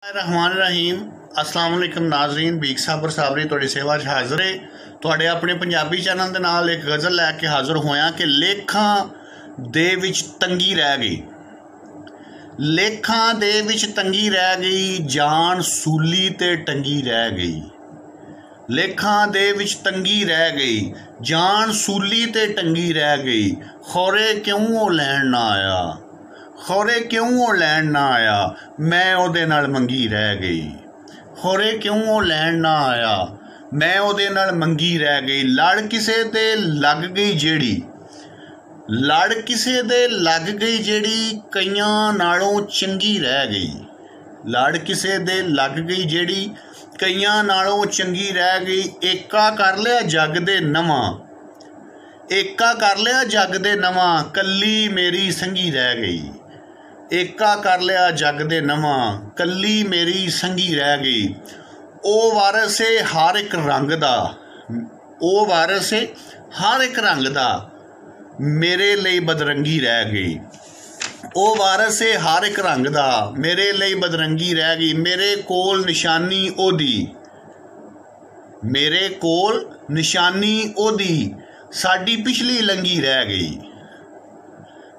रहमान रहीम अस्सलाम वालेकुम नाजरीन। बीक साबर साबरी तुहाडी सेवा 'च हाज़र है। तुहाडे अपने पंजाबी चैनल दे नाल एक गज़ल लैके हाज़र होया कि लेखां दे विच तंगी रह गई, लेखां दे विच तंगी रह गई, जान सूली ते टंगी रह गई। लेखां दे विच तंगी रह गई, जान सूली ते टंगी रह गई। खौरे क्यों वो लैण ना आया, खौरे क्यों वो लैण ना आया, मैं ओदे नाल मंगी रह गई। खौरे क्यों वो लैण ना आया, मैं ओदे नाल मंगी रह गई। लड़ किसे दे लग गई जेड़ी, लड़ किसे दे लग गई जेड़ी, कईयां नालों चंगी रह गई। लड़ किसे दे लग गई जेड़ी, कईयां नालों चंगी रह गई। एका कर लिया जग दे नवां, एका कर लिया जग दे नवां, कल्ली मेरी संगी रह गई। एका कर लिया जग दे नवां, कल्ली मेरी संगी रह गई। ओ वारस है हर एक रंग दा, ओ वारस है हर एक रंग दा, मेरे लिए बदरंगी रह गई। ओ वारस है हर एक रंग दा, मेरे लिए बदरंगी रह गई। मेरे कोल निशानी ओदी, मेरे कोल निशानी ओदी, साडी पिछली लंगी रह गई।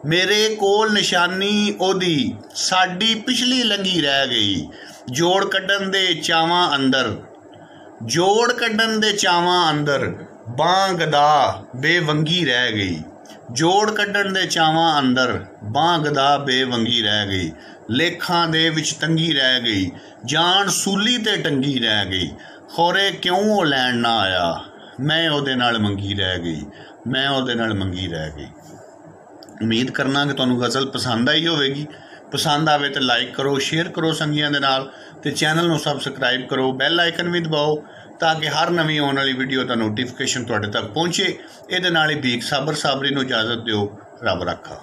मेरे कोल निशानी ओदी, साडी पिछली लंगी रह गई। जोड़ कड्डन दे चावां अंदर, जोड़ कड्डन दे चावां अंदर, बांह गदा बेवंगी रह गई। जोड़ कड्डन दे चावां अंदर, बांह गदा बेवंगी रह गई। लेखां दे विच तंगी रह गई, जान सूली ते टंगी रह गई। खौरे क्यों वो लैण ना आया, मैं ओदे नाल मंगी रह गई, मैं ओदे नाल मंगी रह गई। उम्मीद करना कि तुहानूं गज़ल पसंद आई होवेगी। पसंद आवे तो लाइक करो, शेयर करो संगियां दे नाल, ते चैनल नूं सबसक्राइब करो, बैल आइकन भी दबाओ ताकि हर नवीं आने वाली वीडियो का नोटिफिकेशन तुहाडे तक पहुँचे। इहदे नाल ही बीक साबर साबरी नूं इजाज़त दिओ। रब राखा।